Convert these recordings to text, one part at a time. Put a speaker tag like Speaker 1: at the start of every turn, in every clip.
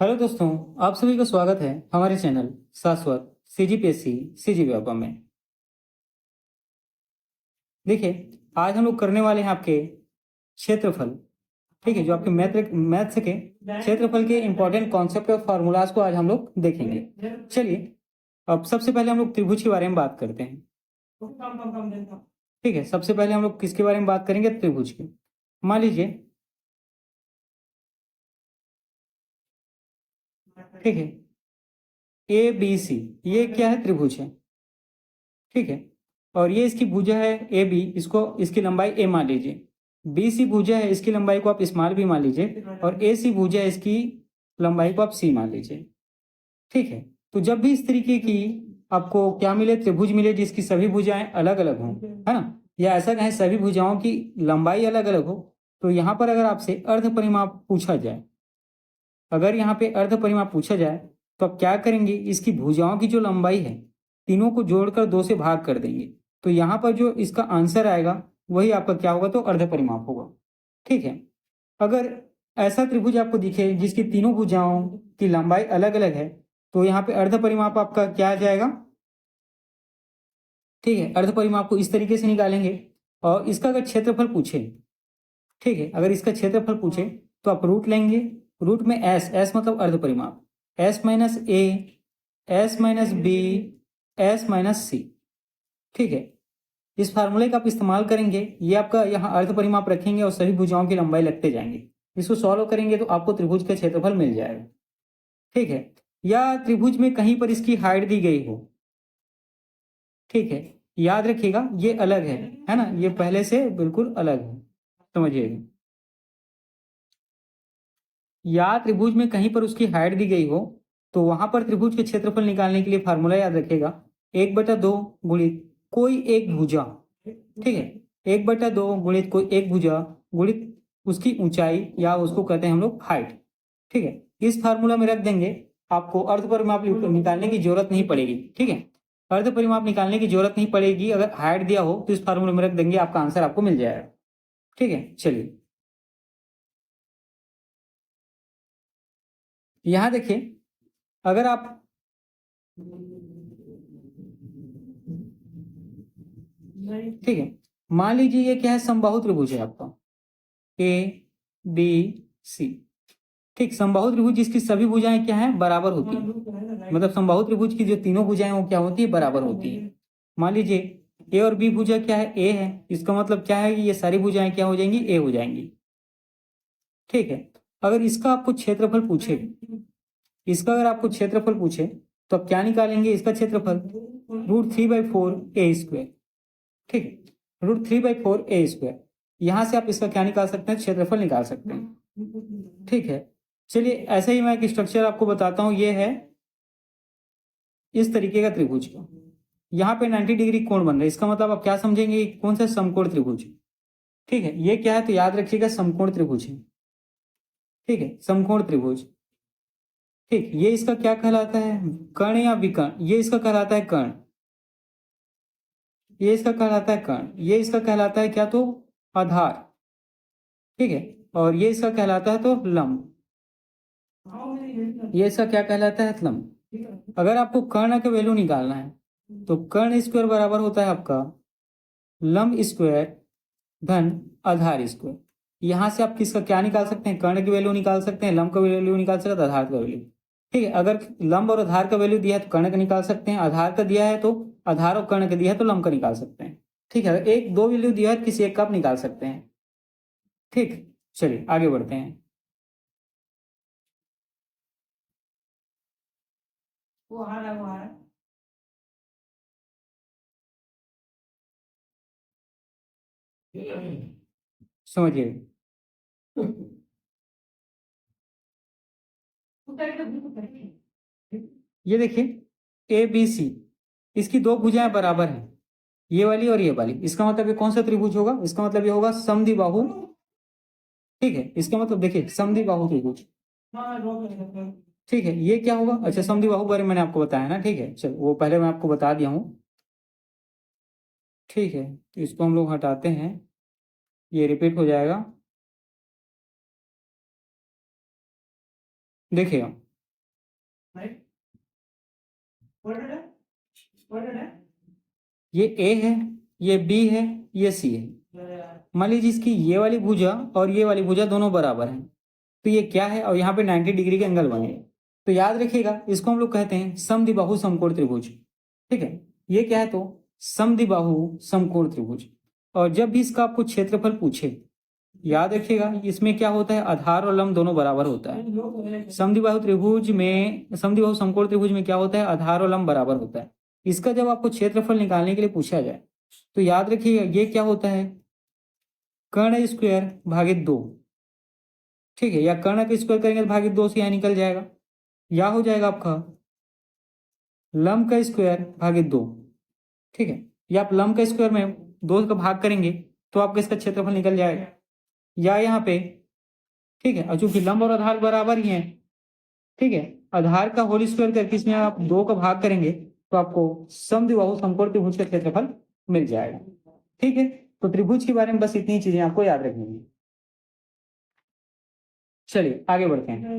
Speaker 1: Hello दोस्तों, आप सभी का स्वागत है हमारे चैनल शाश्वत सीजीपीएससी सीजीव्यापा में। देखिए, आज हम लोग करने वाले हैं आपके क्षेत्रफल। ठीक है, जो आपके मैथ्स के क्षेत्रफल के इंपॉर्टेंट कॉन्सेप्ट और फार्मूलाज को आज हम लोग देखेंगे। चलिए, अब सबसे पहले हम लोग त्रिभुज के बारे में बात करते हैं। ठीक है, सबसे पहले हम लोग किसके बारे में बात करेंगे? त्रिभुज के। मान लीजिए, ठीक है, ए बी सी, ये क्या है? त्रिभुज है। ठीक है, और ये इसकी भुजा है ए बी, इसको इसकी लंबाई ए मान लीजिए। बी सी भुजा है, इसकी लंबाई को आप स्मॉल बी मान लीजिए, और ए सी भुजा है, इसकी लंबाई को आप सी मान लीजिए। ठीक है, तो जब भी इस तरीके की आपको क्या मिले? त्रिभुज मिले जिसकी सभी भुजाएं अलग अलग हों, है ना, या ऐसा कहें सभी भुजाओं की लंबाई अलग अलग हो, तो यहाँ पर अगर आपसे अर्ध परिमाप पूछा जाए, अगर यहाँ पे अर्ध परिमाप पूछा जाए, तो आप क्या करेंगे? इसकी भुजाओं की जो लंबाई है, तीनों को जोड़कर 2 से भाग कर देंगे। तो यहाँ पर जो इसका आंसर आएगा वही आपका क्या होगा? तो अर्ध परिमाप होगा। ठीक है, अगर ऐसा त्रिभुज आपको दिखे जिसकी तीनों भुजाओं की लंबाई अलग अलग है, तो यहाँ पे अर्ध परिमाप आपका क्या आ जाएगा? ठीक है, अर्ध परिमाप को इस तरीके से निकालेंगे, और इसका अगर क्षेत्रफल पूछे, ठीक है, अगर इसका क्षेत्रफल पूछे तो आप रूट लेंगे। रूट में एस, एस मतलब अर्ध परिमाप, S minus A, S minus B, S minus C. ठीक है, इस फार्मूले का आप इस्तेमाल करेंगे, ये आपका यहाँ अर्ध परिमाप रखेंगे और सभी भुजाओं की लंबाई लगते जाएंगे। इसको सॉल्व करेंगे तो आपको त्रिभुज का क्षेत्रफल मिल जाएगा। ठीक है, या त्रिभुज में कहीं पर इसकी हाइट दी गई हो, ठीक है, याद रखिएगा ये अलग है ना, ये पहले से बिल्कुल अलग है, समझिएगा। या त्रिभुज में कहीं पर उसकी हाइट दी गई हो, तो वहां पर त्रिभुज के क्षेत्रफल निकालने के लिए फार्मूला याद रखेगा, 1/2 गुणित कोई एक भुजा। ठीक है, 1/2 गुणित कोई एक भुजा गुणित उसकी ऊंचाई, या उसको कहते हैं हम लोग हाइट। ठीक है, इस फार्मूला में रख देंगे, आपको अर्ध परिमाप निकालने की जरूरत नहीं पड़ेगी। ठीक है, अर्ध परिमाप निकालने की जरूरत नहीं पड़ेगी, अगर हाइट दिया हो तो इस फार्मूले में रख देंगे, आपका आंसर आपको मिल जाएगा। ठीक है, चलिए यहां देखिए, अगर आप ठीक है, मान लीजिए ये क्या है? समबाहु त्रिभुज है आपका ए बी सी। ठीक, समबाहु त्रिभुज जिसकी सभी भुजाएं क्या है? बराबर होती है। मतलब समबाहु त्रिभुज की जो तीनों भुजाएं वो क्या होती है? बराबर होती है। मान लीजिए ए और बी भुजा क्या है? ए है, इसका मतलब क्या है कि ये सारी भुजाएं क्या हो जाएंगी? ए हो जाएंगी। ठीक है, अगर इसका आपको क्षेत्रफल पूछे, इसका अगर आपको क्षेत्रफल पूछे तो आप क्या निकालेंगे? इसका क्षेत्रफल √3/4 a²। ठीक है, √3/4 a²। यहां से आप इसका क्या निकाल सकते हैं? क्षेत्रफल निकाल सकते हैं। ठीक है, चलिए ऐसे ही मैं एक स्ट्रक्चर आपको बताता हूं। ये है इस तरीके का त्रिभुज का, यहाँ पे 90 डिग्री कोण बन रहा है, इसका मतलब आप क्या समझेंगे? कौन सा? समकोण त्रिभुज। ठीक है, ये क्या है? तो याद रखिएगा समकोण त्रिभुज है। ठीक है, समकोण त्रिभुज। ठीक, ये इसका क्या कहलाता है? कर्ण या विकर्ण? ये इसका कहलाता है कर्ण, ये इसका कहलाता है कर्ण, ये इसका कहलाता है क्या? तो आधार। ठीक है, और ये इसका कहलाता है तो लंब, ये इसका क्या कहलाता है? लंब। अगर आपको कर्ण का वैल्यू निकालना है, तो कर्ण स्क्वायर बराबर होता है आपका लंब स्क्वायर धन आधार स्क्वायर। यहां से आप किसका क्या निकाल सकते हैं? कर्ण की वैल्यू निकाल सकते हैं, लंब का वैल्यू निकाल सकते हैं, आधार का वैल्यू। ठीक है, अगर लंब और आधार का वैल्यू दिया है तो कर्ण का निकाल सकते हैं, आधार का दिया है तो आधार और कर्ण का दिया है तो लंब का निकाल सकते हैं। ठीक है, अगर एक दो वैल्यू दिया है तो किसी एक का आप निकाल सकते हैं। ठीक, चलिए आगे बढ़ते हैं। वो आ रहा है, वो आ रहा है। समझिए, ये देखिए ए बी सी, इसकी दो भुजाएं बराबर हैं, ये वाली और ये वाली। इसका मतलब ये कौन सा त्रिभुज होगा? इसका मतलब ये होगा समद्विबाहु। ठीक है, इसका मतलब देखिए समद्विबाहु त्रिभुज। ठीक है, ये क्या होगा? अच्छा, समद्विबाहु बारे में मैंने आपको बताया ना। ठीक है, चलो वो पहले मैं आपको बता दिया हूँ। ठीक है, तो इसको हम लोग हटाते हैं, ये रिपीट हो जाएगा। देखिएगा ये ए है, ये बी है, ये सी है। मान लीजिए इसकी ये वाली भुजा और ये वाली भुजा दोनों बराबर हैं, तो ये क्या है, और यहाँ पे 90 डिग्री के एंगल बने। तो याद रखिएगा इसको हम लोग कहते हैं समद्विबाहु समकोण त्रिभुज। ठीक है, ये क्या है, तो समद्विबाहु समकोण त्रिभुज। और जब भी इसका आपको क्षेत्रफल पूछे, याद रखिएगा इसमें क्या होता है, आधार और लंब दोनों बराबर होता है। समद्विबाहु त्रिभुज में, समद्विबाहु समकोण त्रिभुज में क्या होता है, आधार और लंब बराबर होता है। इसका जब आपको क्षेत्रफल निकालने के लिए पूछा जाए तो याद रखिएगा ये क्या होता है, कर्ण स्क्वायर भागित 2। ठीक है, या कर्ण का स्क्वायर करेंगे तो भागित 2 से यहाँ निकल जाएगा, या हो जाएगा आपका लंब का स्क्वायर भागित 2। ठीक है, या आप लंब का स्क्वायर में 2 का भाग करेंगे तो आपका इसका क्षेत्रफल निकल जाएगा, या यहाँ पे। ठीक है, और चूंकि लंब और आधार बराबर ही हैं, ठीक है, आधार का होल स्क्वायर करके इसमें आप 2 का भाग करेंगे तो आपको समद्विबाहु समकोण त्रिभुज का क्षेत्रफल मिल जाएगा। ठीक है, तो त्रिभुज के बारे में बस इतनी चीजें आपको याद रखनी है। चलिए आगे बढ़ते हैं।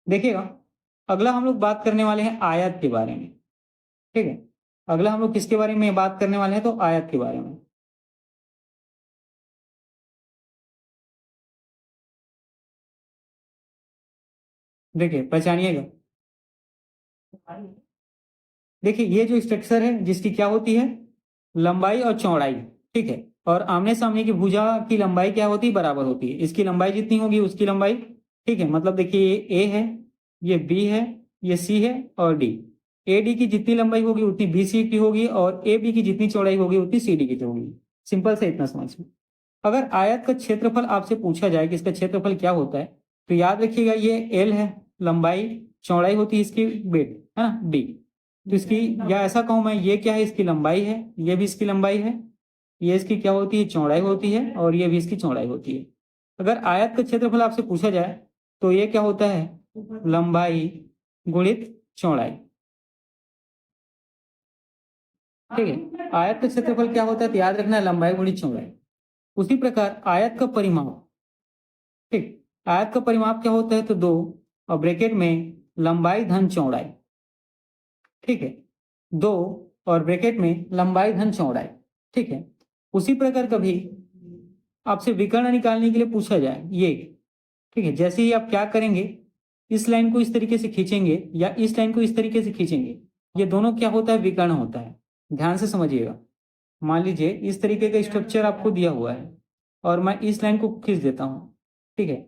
Speaker 1: देखिएगा अगला हम लोग बात करने वाले हैं आयत के बारे में। ठीक है, अगला हम लोग किसके बारे में बात करने वाले हैं, तो आयत के बारे में। देखिए पहचानिएगा, देखिए ये जो स्ट्रक्चर है जिसकी क्या होती है, लंबाई और चौड़ाई। ठीक है, और आमने सामने की भुजा की लंबाई क्या होती है, बराबर होती है। इसकी लंबाई जितनी होगी उसकी लंबाई। ठीक है, मतलब देखिए ये ए है, ये बी है, ये सी है और डी। ए डी की जितनी लंबाई होगी उतनी बी सी की होगी, और ए बी की जितनी चौड़ाई होगी उतनी सी डी की होगी। सिंपल से इतना समझ में। अगर आयत का क्षेत्रफल आपसे पूछा जाए कि इसका क्षेत्रफल क्या होता है, तो याद रखिएगा ये एल है लंबाई, चौड़ाई होती है इसकी बेट, है ना, डी। तो इसकी, या ऐसा कहूं मैं, ये क्या है, इसकी लंबाई है, ये भी इसकी लंबाई है, ये इसकी क्या होती है, चौड़ाई होती है, और ये भी इसकी चौड़ाई होती है। अगर आयत का क्षेत्रफल आपसे पूछा जाए तो ये क्या होता है, लंबाई गुणित चौड़ाई। ठीक है, आयत का क्षेत्रफल क्या होता है, तो याद रखना है लंबाई गुणित चौड़ाई। उसी प्रकार आयत का परिमाप, ठीक, आयत का परिमाप क्या होता है, तो 2 और ब्रैकेट में लंबाई धन चौड़ाई। ठीक है, 2 और ब्रैकेट में लंबाई धन चौड़ाई। ठीक है, उसी प्रकार कभी आपसे विकर्ण निकालने के लिए पूछा जाए ये। ठीक है, जैसे ही आप क्या करेंगे, इस लाइन को इस तरीके से खींचेंगे या इस लाइन को इस तरीके से खींचेंगे, ये दोनों क्या होता है, विकर्ण होता है। ध्यान से समझिएगा। मान लीजिए इस तरीके का स्ट्रक्चर आपको दिया हुआ है और मैं इस लाइन को खींच देता हूं। ठीक है,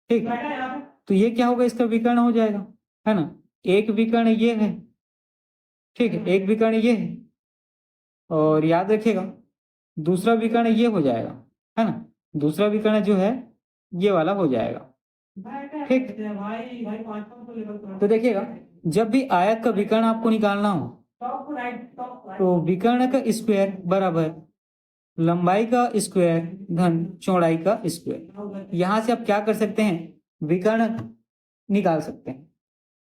Speaker 1: ठीक है, तो ये क्या होगा, इसका विकर्ण हो जाएगा, है ना। एक विकर्ण ये है, ठीक है, एक विकर्ण ये है, और याद रखिएगा दूसरा विकर्ण ये हो जाएगा, है ना। दूसरा विकर्ण जो है ये वाला हो जाएगा। ठीक, तो देखिएगा जब भी आयत का विकर्ण आपको निकालना हो तो विकर्ण का स्क्वायर बराबर लंबाई का स्क्वायर धन चौड़ाई का स्क्वायर। यहां से आप क्या कर सकते हैं, विकर्ण निकाल सकते हैं।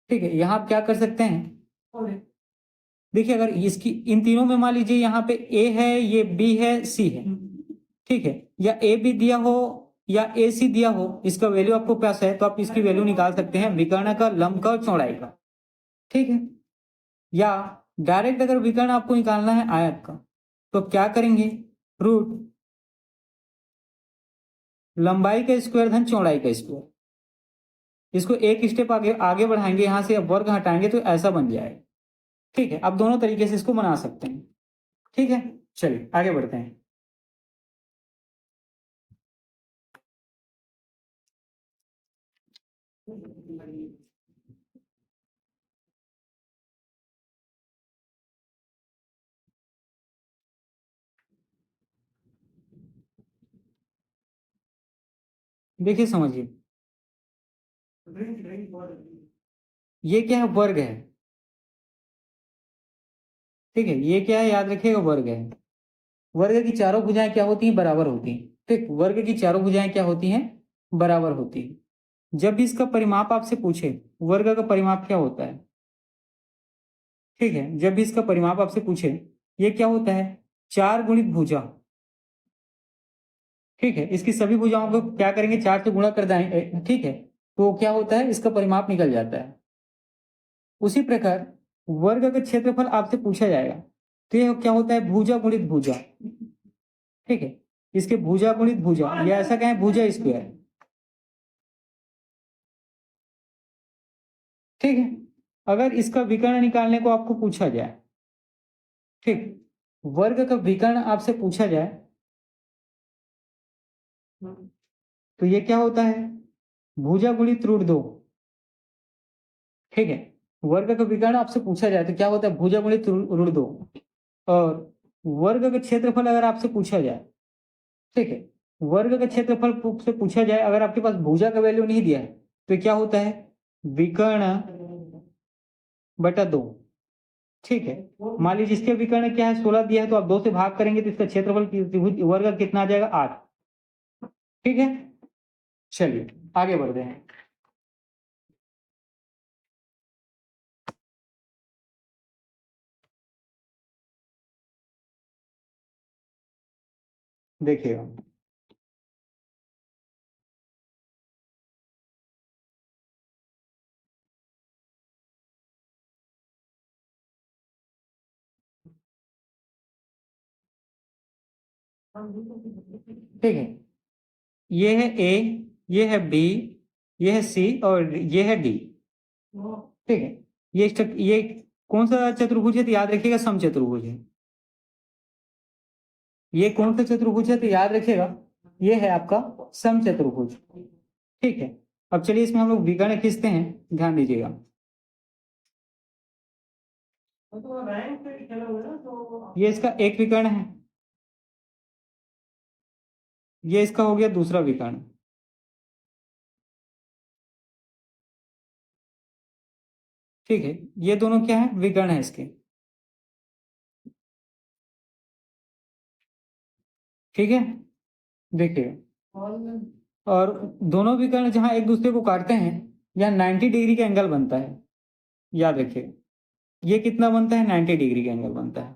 Speaker 1: ठीक है, यहां आप क्या कर सकते हैं, देखिए अगर इसकी इन तीनों में मान लीजिए यहाँ पे ए है, ये बी है, सी है। ठीक है, या ए बी दिया हो या ए सी दिया हो, इसका वैल्यू आपको पास है तो आप इसकी वैल्यू निकाल सकते हैं विकर्ण का, लंब का और चौड़ाई का। ठीक है, या डायरेक्ट अगर विकर्ण आपको निकालना है आयत का तो क्या करेंगे, रूट लंबाई का स्क्वायर धन चौड़ाई का स्क्वायर। इसको एक स्टेप आगे आगे बढ़ाएंगे, यहां से अब वर्ग हटाएंगे तो ऐसा बन जाएगा। ठीक है, आप दोनों तरीके से इसको बना सकते हैं। ठीक है, चलिए आगे बढ़ते हैं। देखिए समझिए, ये क्या है, वर्ग है। ठीक है, ये क्या है, याद रखिएगा वर्ग है। वर्ग की चारों भुजाएं क्या होती हैं, बराबर होती हैं। ठीक, वर्ग की चारों भुजाएं क्या होती हैं, बराबर होती हैं। जब भी इसका परिमाप आपसे पूछे, वर्ग का परिमाप क्या होता है, ठीक है, जब भी इसका परिमाप आपसे पूछे, ये क्या होता है, 4 गुणित भुजा। ठीक है, इसकी सभी भुजाओं को क्या करेंगे, 4 से गुणा कर देंगे। ठीक है, तो क्या होता है, इसका परिमाप निकल जाता है। उसी प्रकार वर्ग का क्षेत्रफल आपसे पूछा जाएगा, तो ये क्या होता है, भुजा गुणित भुजा। ठीक है, इसके भुजा गुणित भुजा, या ऐसा कहें भुजा स्क्वायर। ठीक है, अगर इसका विकर्ण निकालने को आपको पूछा जाए, ठीक, वर्ग का विकर्ण आपसे पूछा जाए, तो ये क्या होता है, भुजा गुणित √2। ठीक है, वर्ग का विकर्ण आपसे पूछा जाए तो क्या होता है, भुजा गुणित √2। और वर्ग का क्षेत्रफल अगर आपसे पूछा जाए, ठीक है, वर्ग का क्षेत्रफल से पूछा जाए, अगर आपके पास भुजा का वैल्यू नहीं दिया है, तो क्या होता है, विकर्ण बटा 2। ठीक है, मान लीजिए इसके विकर्ण क्या है, 16 दिया है, तो आप 2 से भाग करेंगे तो इसका क्षेत्रफल वर्ग कितना आ जाएगा, 8। ठीक है, चलिए आगे बढ़ते हैं। देखिएगा, ठीक है, ये है ए, ये है बी, ये है सी और ये है डी। ठीक है, ये कौन सा चतुर्भुज है, तो याद रखिएगा समचतुर्भुज है। ये कौन सा चतुर्भुज है, तो याद रखिएगा ये है आपका समचतुर्भुज। ठीक है, अब चलिए इसमें हम लोग विकर्ण खींचते हैं, ध्यान दीजिएगा। ये इसका एक विकर्ण है, ये इसका हो गया दूसरा विकर्ण। ठीक है, ये दोनों क्या है, विकर्ण है इसके। ठीक है, देखिए, और दोनों विकर्ण जहां एक दूसरे को काटते हैं, यहाँ 90 डिग्री का एंगल बनता है। याद रखिए, ये कितना बनता है, 90 डिग्री का एंगल बनता है।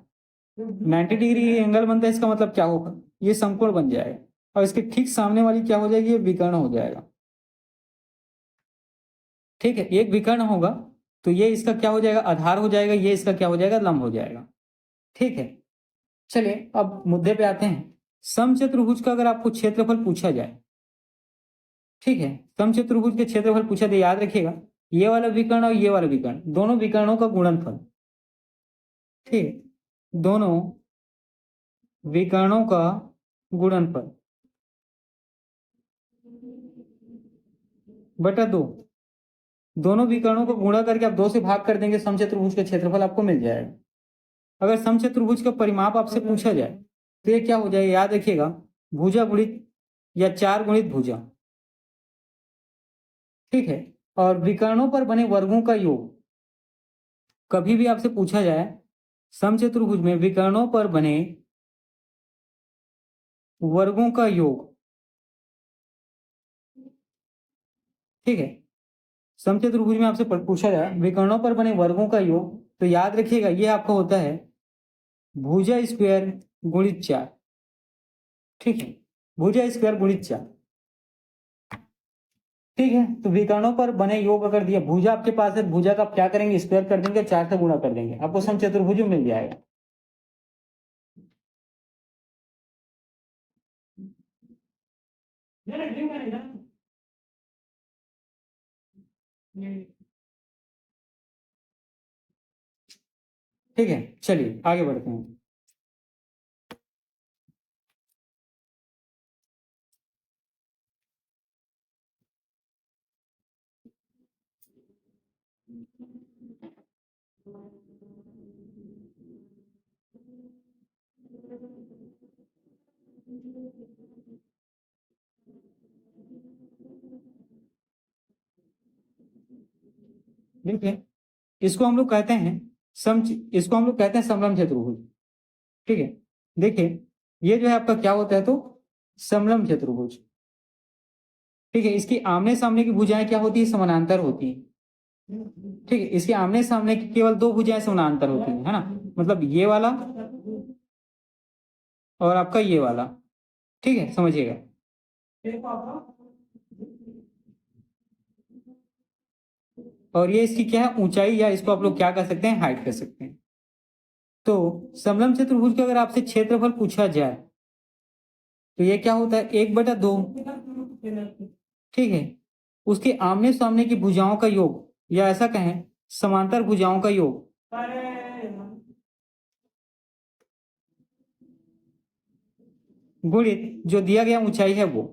Speaker 1: 90 डिग्री एंगल बनता है, इसका मतलब क्या होगा, ये समकोण बन जाएगा, और इसके ठीक सामने वाली क्या हो जाएगी, ये विकर्ण हो जाएगा। ठीक है, एक विकर्ण होगा तो ये इसका क्या हो जाएगा, आधार हो जाएगा, ये इसका क्या हो जाएगा, लंब हो जाएगा। ठीक है, चलिए अब मुद्दे पे आते हैं। समचतुर्भुज का अगर आपको क्षेत्रफल पूछा जाए, ठीक है, समचतुर्भुज के क्षेत्रफल पूछा तो याद रखिएगा, ये वाला विकर्ण और ये वाला विकर्ण, दोनों विकर्णों का गुणनफल। ठीक, दोनों विकर्णों का गुणनफल बटा 2। दोनों विकर्णों को गुणा करके आप 2 से भाग कर देंगे, समचतुर्भुज का क्षेत्रफल आपको मिल जाएगा। अगर समचतुर्भुज का परिमाप आपसे पूछा जाए, तो ये क्या हो जाएगा, याद रखिएगा, भुजा गुणित या 4 गुणित भुजा। ठीक है, और विकर्णों पर बने वर्गों का योग। कभी भी आपसे पूछा जाए समचतुर्भुज में विकर्णों पर बने वर्गों का योग, ठीक है, समचतुर्भुज में आपसे पूछा जाए विकर्णों पर बने वर्गों का योग, तो याद रखिएगा ये आपका होता है भुजा स्क्वायर गुणित 4। ठीक है, भुजा स्क्वायर गुणित 4। ठीक है, तो विकर्णों पर बने योग अगर दिया, भुजा आपके पास है, भुजा का आप क्या करेंगे, स्क्वायर कर देंगे, 4 से गुणा कर देंगे, आपको समचतुर्भुज मिल जाएगा। ठीक है, चलिए आगे बढ़ते हैं। देखिए, इसको हम लोग कहते हैं सम इसको हम लोग कहते हैं समलंब चतुर्भुज। ठीक है, देखिए, ये जो है आपका क्या होता है, तो समलंब चतुर्भुज। ठीक है, इसकी आमने सामने की भुजाएं क्या होती है, समानांतर होती है। ठीक है, इसके आमने सामने की केवल दो भुजाएं समानांतर होती है ना, मतलब ये वाला और आपका ये वाला। ठीक है, समझिएगा। और ये इसकी क्या है, ऊंचाई, या इसको आप लोग क्या कर सकते हैं, हाइट कर सकते हैं। तो समलंब चतुर्भुज का अगर आपसे क्षेत्रफल पूछा जाए तो ये क्या होता है, 1/2। ठीक है, उसके आमने सामने की भुजाओं का योग, या ऐसा कहें समांतर भुजाओं का योग, गुणित जो दिया गया ऊंचाई है वो।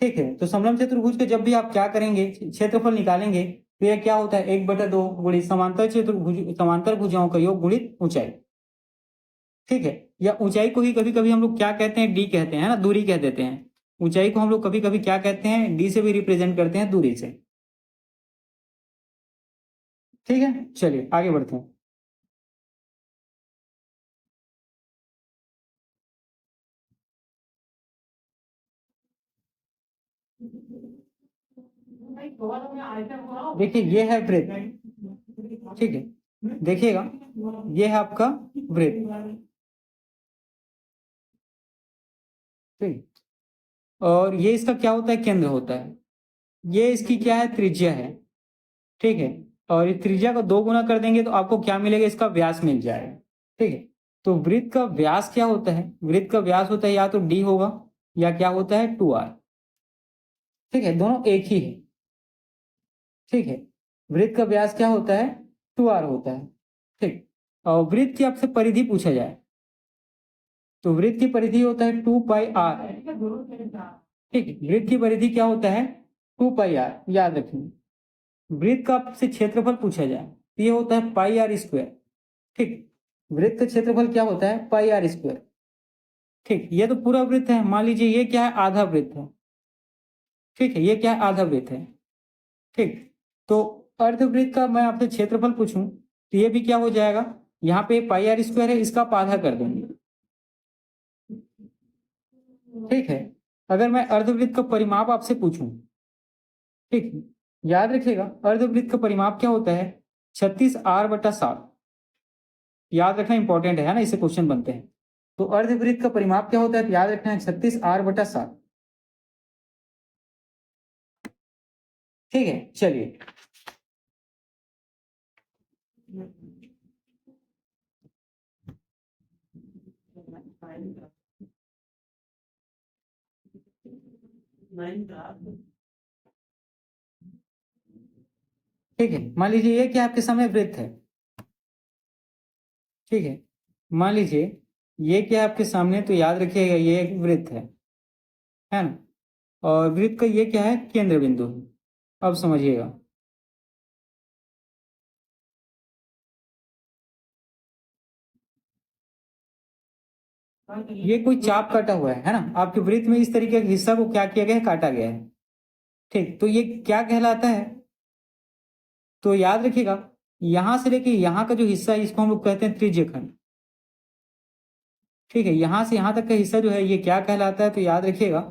Speaker 1: ठीक है, तो समलंब चतुर्भुज के जब भी आप क्या करेंगे, क्षेत्रफल निकालेंगे, तो यह क्या होता है, 1/2 गुणित समांतर चतुर्भुज, समांतर भुजाओं का योग गुणित ऊंचाई। ठीक है, या ऊंचाई को ही कभी कभी हम लोग क्या कहते हैं, डी कहते हैं ना, दूरी कह देते हैं। ऊंचाई को हम लोग कभी कभी क्या कहते हैं, डी से भी रिप्रेजेंट करते हैं, दूरी से। ठीक है, चलिए आगे बढ़ते हैं। देखिए ये है वृत्त। ठीक है, देखिएगा, ये है आपका वृत्त। ठीक, और ये इसका क्या होता है, केंद्र होता है। ये इसकी क्या है, त्रिज्या है। ठीक है, और इस त्रिज्या को 2 गुना कर देंगे तो आपको क्या मिलेगा, इसका व्यास मिल जाएगा। ठीक है, तो वृत्त का व्यास क्या होता है, वृत्त का व्यास होता है या तो डी होगा, या क्या होता है 2r। ठीक है, दोनों एक ही है। ठीक है, वृत्त का व्यास क्या होता है, 2r होता है। ठीक, और वृत्त की आपसे परिधि पूछा जाए तो वृत्त की परिधि होता है 2πr। ठीक है, वृत्त की परिधि क्या होता है, 2πr, याद रखिए। वृत्त का आपसे क्षेत्रफल पूछा जाए तो ये होता है πr²। ठीक, वृत्त का क्षेत्रफल क्या होता है, πr²। ठीक, ये तो पूरा वृत्त है, मान लीजिए ये क्या है, आधा वृत्त है। ठीक है, ये क्या है, आधा वृत्त है। ठीक, तो अर्धवृत्त का मैं आपसे क्षेत्रफल पूछूं तो ये भी क्या हो जाएगा, यहाँ पे πr² है, इसका आप आधा कर देंगे। ठीक है, अगर मैं अर्धवृत्त का परिमाप आपसे पूछूं, ठीक, याद रखिएगा अर्धवृत्त का परिमाप क्या होता है, 36r/7। याद रखना इंपॉर्टेंट है ना, इससे क्वेश्चन बनते हैं। तो अर्धवृत्त का परिमाप क्या होता है, तो याद रखना है 36r/7। ठीक है, चलिए। ठीक है, मान लीजिए ये क्या आपके सामने वृत्त है। ठीक है, मान लीजिए ये क्या है आपके सामने, तो याद रखिएगा ये एक वृत्त है ना, और वृत्त का ये क्या है, केंद्र बिंदु है। अब समझिएगा, ये कोई चाप काटा हुआ है ना, आपके वृत्त में इस तरीके के हिस्सा को क्या किया गया है, काटा गया है। ठीक, तो ये क्या कहलाता है, तो याद रखिएगा यहां से लेके यहां का जो हिस्सा है इसको हम लोग कहते हैं त्रिज्यखंड। ठीक है, यहां से यहां तक का हिस्सा जो है ये क्या कहलाता है, तो याद रखिएगा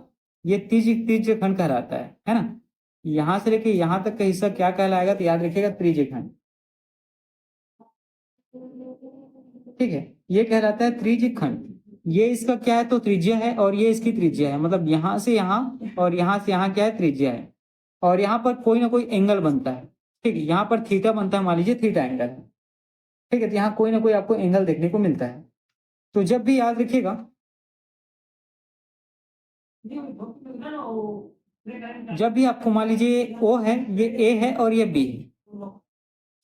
Speaker 1: ये त्रिज्यखंड कहलाता है ना। यहां से लेके यहां तक का हिस्सा क्या कहलाएगा, तो याद रखिएगा त्रिज्यखंड। ठीक है, ये कहलाता है त्रिज्यखंड। ये इसका क्या है, तो त्रिज्या है, और ये इसकी त्रिज्या है, मतलब यहां से यहां और यहां से यहां क्या है, त्रिज्या है। और यहाँ पर कोई ना कोई एंगल बनता है। ठीक है, यहाँ पर थीटा बनता है, मान लीजिए थीटा एंगल है। ठीक है, तो यहाँ कोई ना कोई आपको एंगल देखने को मिलता है। तो जब भी याद रखिएगा, जब भी आपको मान लीजिए ओ है, ये ए है और ये बी है,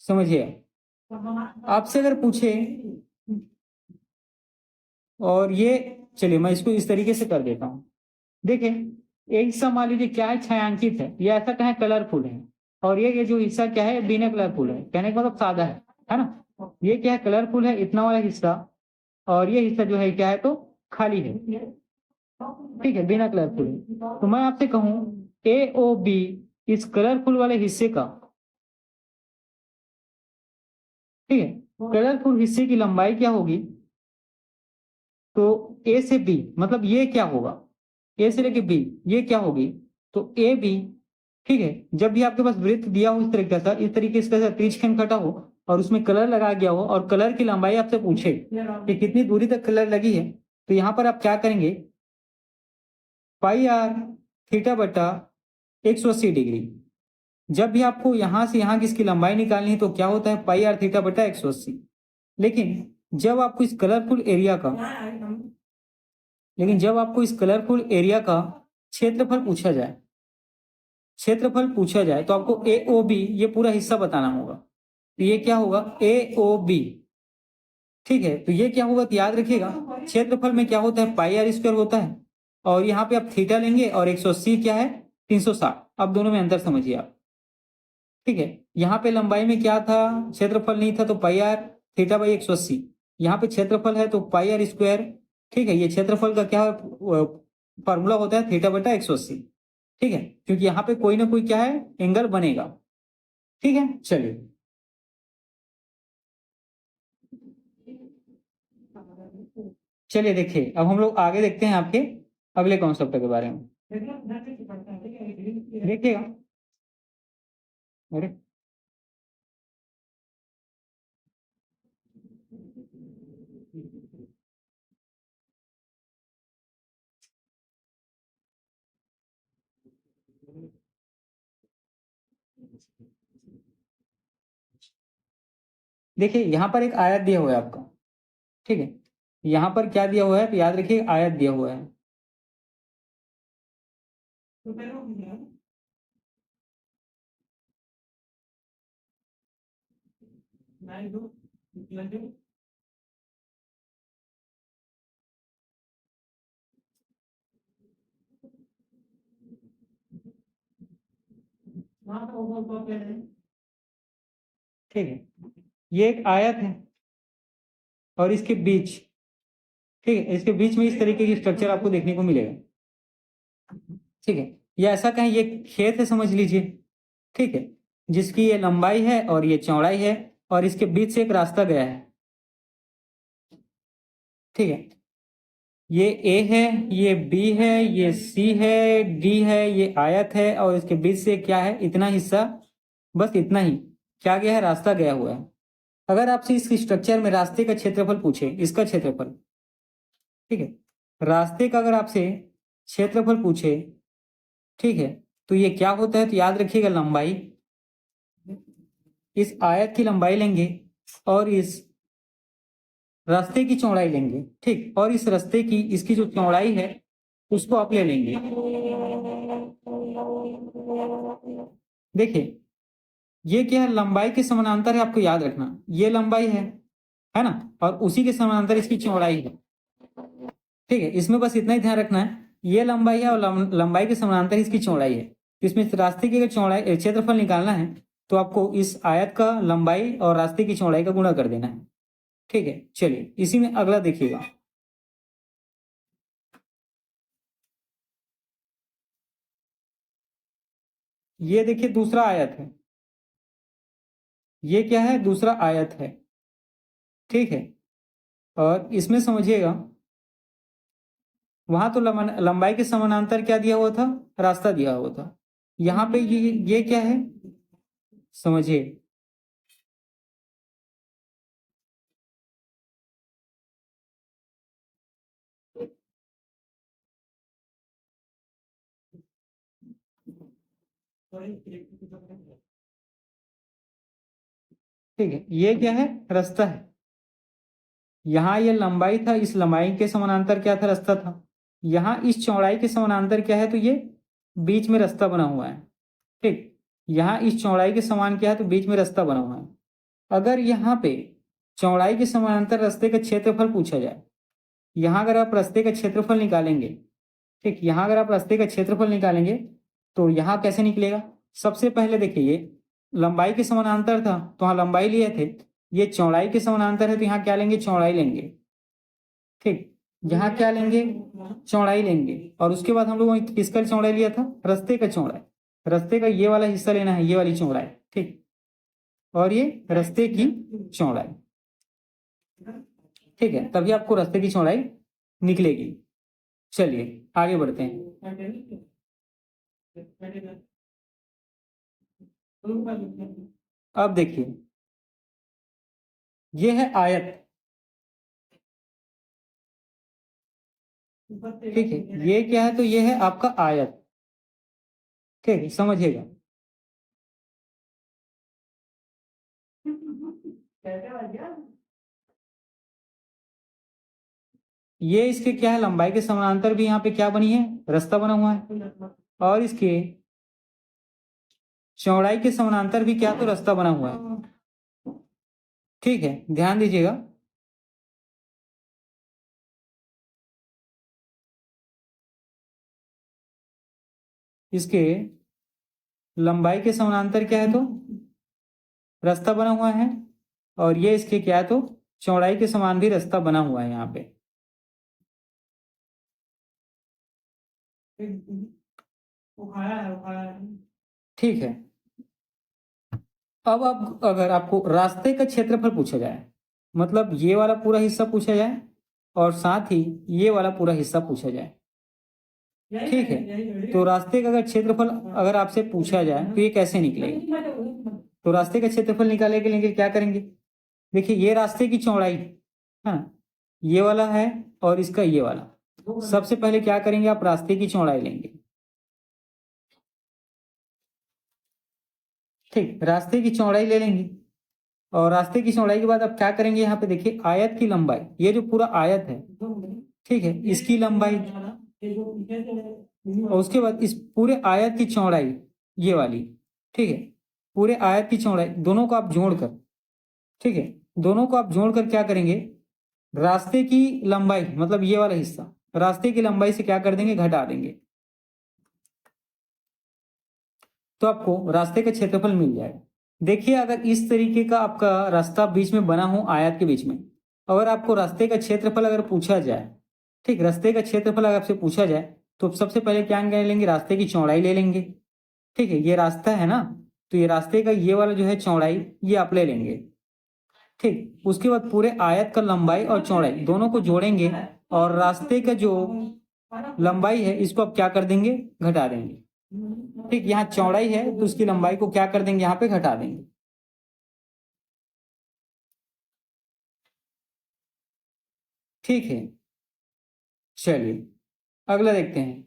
Speaker 1: समझिए। आपसे अगर पूछे, और ये, चलिए मैं इसको इस तरीके से कर देता हूँ। देखिए, एक हिस्सा मान लीजिए क्या है, छायांकित है, ये ऐसा कहें कलरफुल है, और ये जो हिस्सा क्या है, बिना कलरफुल है, कहने का मतलब सादा है ना। ये क्या है, कलरफुल है, इतना वाला हिस्सा, और ये हिस्सा जो है क्या है, तो खाली है। ठीक है, बिना कलरफुल है। तो मैं आपसे कहूं ए ओ बी, इस कलरफुल वाले हिस्से का, ठीक है, कलरफुल हिस्से की लंबाई क्या होगी, तो ए से बी मतलब ये क्या होगा, ए से लेके बी ये क्या होगी, तो ए बी, ठीक है। जब भी आपके पास वृत्त दिया हो इस तरीके से त्रिज्यखंड कटा हो और उसमें कलर लगा गया हो और कलर की लंबाई आपसे पूछे कि कितनी दूरी तक कलर लगी है, तो यहाँ पर आप क्या करेंगे, पाई आर थीटा बटा 180 डिग्री। जब भी आपको यहां से यहां की इसकी लंबाई निकालनी है तो क्या होता है, पाई आर थीटा बटा 180। लेकिन जब आपको इस कलरफुल एरिया का लेकिन जब आपको इस कलरफुल एरिया का क्षेत्रफल पूछा जाए तो आपको ए ओ बी ये पूरा हिस्सा बताना होगा। तो ये क्या होगा, ए ओ बी, ठीक है। तो ये क्या होगा, तो याद रखिएगा क्षेत्रफल में क्या होता है, पाई आर स्क्वायर होता है, और यहाँ पे आप थीटा लेंगे और 180 क्या है, 360। अब दोनों में अंतर समझिए आप, ठीक है। यहाँ पे लंबाई में क्या था, क्षेत्रफल नहीं था तो पाई आर थीटा बाई 180। यहाँ पे क्षेत्रफल है तो पाई आर स्क्वायर, ठीक है। ये क्षेत्रफल का क्या फॉर्मूला होता है, थीटा बटा 180, ठीक है। क्योंकि यहाँ पे कोई ना कोई क्या है, एंगल बनेगा, ठीक है। चलिए देखिए अब हम लोग आगे देखते हैं आपके अगले कॉन्सेप्ट के बारे में। देखिएगा, अरे देखिए यहाँ पर एक आयत दिया हुआ है आपका, ठीक है। यहाँ पर क्या दिया हुआ है, तो याद रखिए आयत दिया हुआ है। ठीक है, ये एक आयत है और इसके बीच, ठीक है, इसके बीच में इस तरीके की स्ट्रक्चर आपको देखने को मिलेगा, ठीक है। या ऐसा कहें ये खेत है समझ लीजिए, ठीक है, जिसकी ये लंबाई है और ये चौड़ाई है और इसके बीच से एक रास्ता गया है, ठीक है। ये ए है, ये बी है, ये सी है, डी है, ये आयत है और इसके बीच से क्या है, इतना हिस्सा, बस इतना ही क्या गया है, रास्ता गया हुआ है। अगर आपसे इस स्ट्रक्चर में रास्ते का क्षेत्रफल पूछे, इसका क्षेत्रफल, ठीक है, रास्ते का अगर आपसे क्षेत्रफल पूछे, ठीक है, तो ये क्या होता है, तो याद रखिएगा लंबाई, इस आयत की लंबाई लेंगे और इस रास्ते की चौड़ाई लेंगे, ठीक, और इस रास्ते की इसकी जो चौड़ाई है उसको आप ले लेंगे। देखिए ये क्या है, लंबाई के समानांतर है, आपको याद रखना ये लंबाई है ना, और उसी के समानांतर इसकी चौड़ाई है, ठीक है। इसमें बस इतना ही ध्यान रखना है, ये लंबाई है और लंबाई के समानांतर इसकी चौड़ाई है। इसमें रास्ते की अगर चौड़ाई क्षेत्रफल निकालना है तो आपको इस आयत का लंबाई और रास्ते की चौड़ाई का गुणा कर देना है, ठीक है। चलिए इसी में अगला देखिएगा, ये देखिए दूसरा आयत है, ये क्या है, दूसरा आयत है, ठीक है। और इसमें समझिएगा वहां तो लंबाई के समानांतर क्या दिया हुआ था, रास्ता दिया हुआ था। यहाँ पे ये क्या है, समझिए, ठीक है। ये क्या है, रास्ता है। यहाँ ये लंबाई था, इस लंबाई के समानांतर क्या था, रास्ता था। यहाँ इस चौड़ाई के समानांतर क्या है, तो ये बीच में रास्ता बना हुआ है, ठीक। यहाँ इस चौड़ाई के समान क्या है, तो बीच में रास्ता बना हुआ है। अगर यहाँ पे चौड़ाई के समानांतर रास्ते का क्षेत्रफल पूछा जाए, यहाँ अगर आप रास्ते का क्षेत्रफल निकालेंगे, ठीक, यहाँ अगर आप रास्ते का क्षेत्रफल निकालेंगे तो यहाँ कैसे निकलेगा, सबसे पहले देखिए ये लंबाई के समानांतर था तो यहाँ लंबाई लिए थे, ये चौड़ाई के समानांतर है तो यहाँ क्या लेंगे, चौड़ाई लेंगे, ठीक। यहाँ क्या लेंगे, चौड़ाई लेंगे, और उसके बाद हम लोगों ने किसका चौड़ाई लिया था, रास्ते का चौड़ाई, रास्ते का ये वाला हिस्सा लेना है, ये वाली चौड़ाई, ठीक, और ये रास्ते की चौड़ाई, ठीक है। तभी आपको रास्ते की चौड़ाई निकलेगी। चलिए आगे बढ़ते हैं। अब देखिए, ये है आयत, ठीक है। ये क्या है, तो ये है आपका आयत, ठीक है, समझिएगा। ये इसके क्या है, लंबाई के समानांतर भी यहाँ पे क्या बनी है, रास्ता बना हुआ है, और इसके चौड़ाई के समानांतर भी क्या, तो रास्ता बना हुआ है, ठीक है, ध्यान दीजिएगा। इसके लंबाई के समानांतर क्या है, तो रास्ता बना हुआ है, और ये इसके क्या है, तो चौड़ाई के समान भी रास्ता बना हुआ है यहाँ पे। ठीक है। अब अगर आपको रास्ते का क्षेत्रफल पूछा जाए, मतलब ये वाला पूरा हिस्सा पूछा जाए और साथ ही ये वाला पूरा हिस्सा पूछा जाए, ठीक है, तो रास्ते का अगर क्षेत्रफल अगर आपसे पूछा जाए तो ये कैसे निकलेगा। तो रास्ते का क्षेत्रफल निकालने के लिए क्या करेंगे, देखिए ये रास्ते की चौड़ाई है ना, ये वाला है और इसका ये वाला। सबसे पहले क्या करेंगे, आप रास्ते की चौड़ाई लेंगे, ठीक, रास्ते की चौड़ाई ले लेंगे, और रास्ते की चौड़ाई के बाद आप क्या करेंगे, यहाँ पे देखिए आयत की लंबाई, ये जो पूरा आयत है, ठीक है, इसकी लंबाई, और उसके बाद इस पूरे आयत की चौड़ाई ये वाली, ठीक है, पूरे आयत की चौड़ाई दोनों को आप जोड़कर, ठीक है, दोनों को आप जोड़कर क्या करेंगे, रास्ते की लंबाई मतलब ये वाला हिस्सा रास्ते की लंबाई से क्या कर देंगे, घटा देंगे, तो आपको रास्ते का क्षेत्रफल मिल जाएगा। देखिए अगर इस तरीके का आपका रास्ता बीच में बना हो आयत के बीच में, अगर आपको रास्ते का क्षेत्रफल अगर पूछा जाए, ठीक, रास्ते का क्षेत्रफल अगर आपसे पूछा जाए तो सबसे पहले क्या लेंगे, रास्ते की चौड़ाई ले लेंगे, ठीक है, ये रास्ता है ना, तो ये रास्ते का ये वाला जो है चौड़ाई ये आप ले लेंगे, ठीक, उसके बाद पूरे आयत का लंबाई और चौड़ाई दोनों को जोड़ेंगे, और रास्ते का जो लंबाई है इसको आप क्या कर देंगे, घटा देंगे, ठीक, यहाँ चौड़ाई है तो उसकी लंबाई को क्या कर देंगे, यहाँ पे घटा देंगे, ठीक है। चलिए अगला देखते हैं।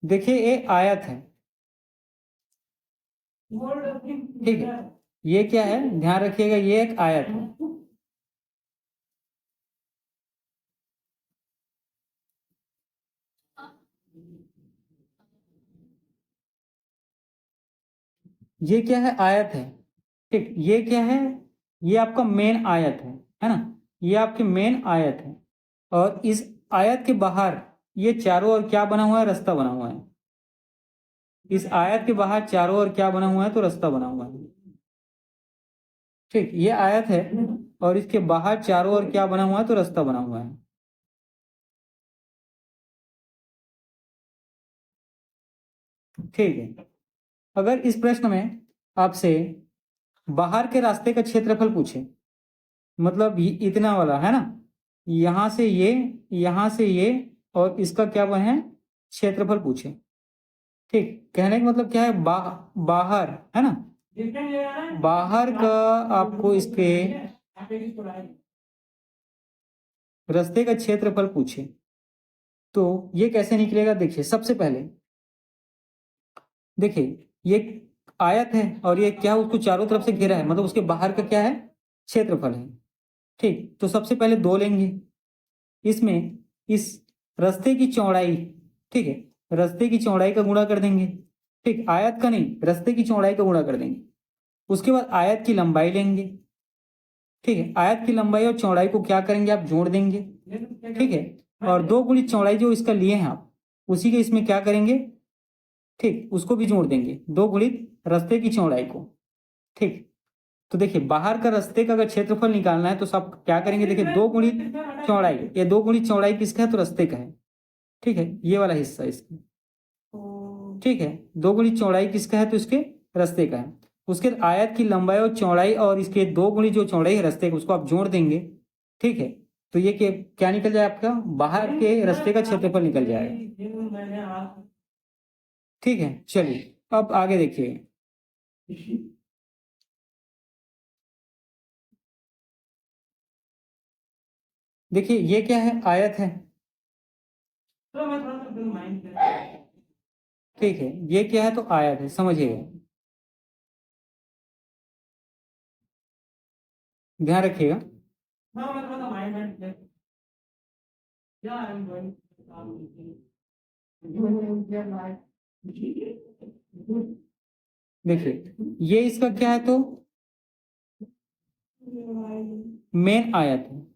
Speaker 1: देखिए ये आयत है, ठीक है, ये क्या है, ध्यान रखिएगा, ये एक आयत है, ये क्या है, आयत है, ठीक, ये क्या है, ये आपका मेन आयत है ना, ये आपकी मेन आयत है, और इस आयत के बाहर ये चारों ओर क्या बना हुआ है, रास्ता बना हुआ है, इस आयत के बाहर चारों ओर क्या बना हुआ है, तो रास्ता बना हुआ है, ठीक, ये आयत है और इसके बाहर चारों ओर क्या बना हुआ है, तो रास्ता बना हुआ है, ठीक है। अगर इस प्रश्न में आपसे बाहर के रास्ते का क्षेत्रफल पूछे, मतलब इतना वाला है ना, यहां से ये, यहां से ये, और इसका क्या वह है, क्षेत्रफल पूछे, ठीक, कहने का मतलब क्या है, बाहर है ना, बाहर का आपको इसके रास्ते का क्षेत्रफल पूछे तो ये कैसे निकलेगा, देखिए सबसे पहले देखिए ये आयत है और ये क्या, उसको चारों तरफ से घेरा है, मतलब उसके बाहर का क्या है, क्षेत्रफल है, ठीक, तो सबसे पहले 2 लेंगे, इसमें इस रास्ते की चौड़ाई, ठीक है, रास्ते की चौड़ाई का गुणा कर देंगे, ठीक, आयत का नहीं, रास्ते की चौड़ाई का गुणा कर देंगे, उसके बाद आयत की लंबाई लेंगे, ठीक है, आयत की लंबाई और चौड़ाई को क्या करेंगे, आप जोड़ देंगे, ठीक है, और 2 गुणित चौड़ाई जो इसका लिए हैं आप, उसी के इसमें क्या करेंगे, ठीक, उसको भी जोड़ देंगे, 2 गुणित रास्ते की चौड़ाई को, ठीक, तो देखिए बाहर का रास्ते का अगर क्षेत्रफल निकालना है तो सब क्या करेंगे, देखिए 2 गुणित चौड़ाई, ये 2 गुणित चौड़ाई किसका है, तो रास्ते का है, ठीक है, ये वाला हिस्सा इसका, ठीक है, 2 गुणी चौड़ाई किसका है, तो इसके रास्ते का है। उसके आयत की लंबाई और चौड़ाई और इसके 2 गुणी जो चौड़ाई है रास्ते का, उसको आप जोड़ देंगे, ठीक है, तो ये क्या निकल जाए आपका, बाहर के रास्ते का क्षेत्रफल निकल जाएगा। ठीक है, चलिए अब आगे देखिए। देखिए ये क्या है, आयत है, ठीक है, ये क्या है, तो आयत है, समझिएगा, ध्यान रखिएगा। देखिए ये इसका क्या है, तो मेन आयत है,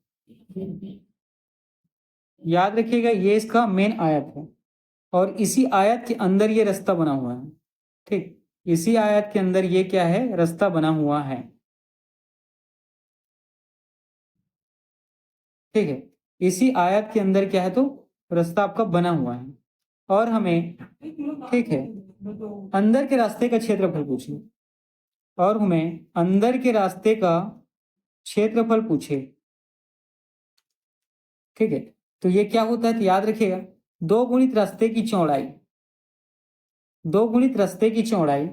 Speaker 1: याद रखिएगा, ये इसका मेन आयत है और इसी आयत के अंदर ये रास्ता बना हुआ है, ठीक, इसी आयत के अंदर ये क्या है, रास्ता बना हुआ है, ठीक है, इसी आयत के अंदर क्या है, तो रास्ता आपका बना हुआ है और हमें, ठीक है, अंदर के रास्ते का क्षेत्रफल पूछिए, और हमें अंदर के रास्ते का क्षेत्रफल पूछे, ठीक है, तो ये क्या होता है, तो याद रखिएगा, 2 गुणित रास्ते की चौड़ाई, 2 गुणित रास्ते की चौड़ाई,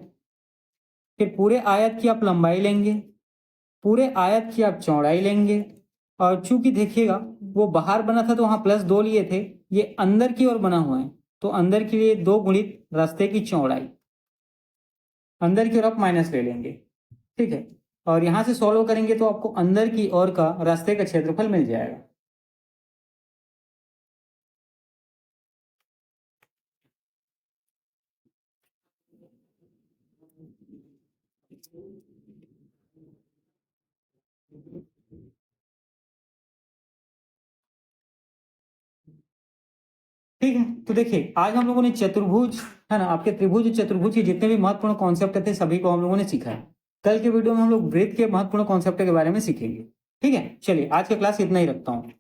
Speaker 1: फिर पूरे आयत की आप लंबाई लेंगे, पूरे आयत की आप चौड़ाई लेंगे, और चूंकि देखिएगा वो बाहर बना था तो वहां +2 लिए थे, ये अंदर की ओर बना हुआ है तो अंदर के लिए 2 गुणित रास्ते की चौड़ाई, अंदर की ओर आप माइनस ले लेंगे, ठीक है, और यहां से सॉल्व करेंगे तो आपको अंदर की ओर का रास्ते का क्षेत्रफल मिल जाएगा। ठीक है, तो देखिए आज हम लोगों ने चतुर्भुज, है ना, आपके त्रिभुज चतुर्भुज के जितने भी महत्वपूर्ण कॉन्सेप्ट थे सभी को हम लोगों ने सीखा है। कल के वीडियो में हम लोग वृत्त के महत्वपूर्ण कॉन्सेप्ट के बारे में सीखेंगे। ठीक है, चलिए आज का क्लास इतना ही रखता हूँ।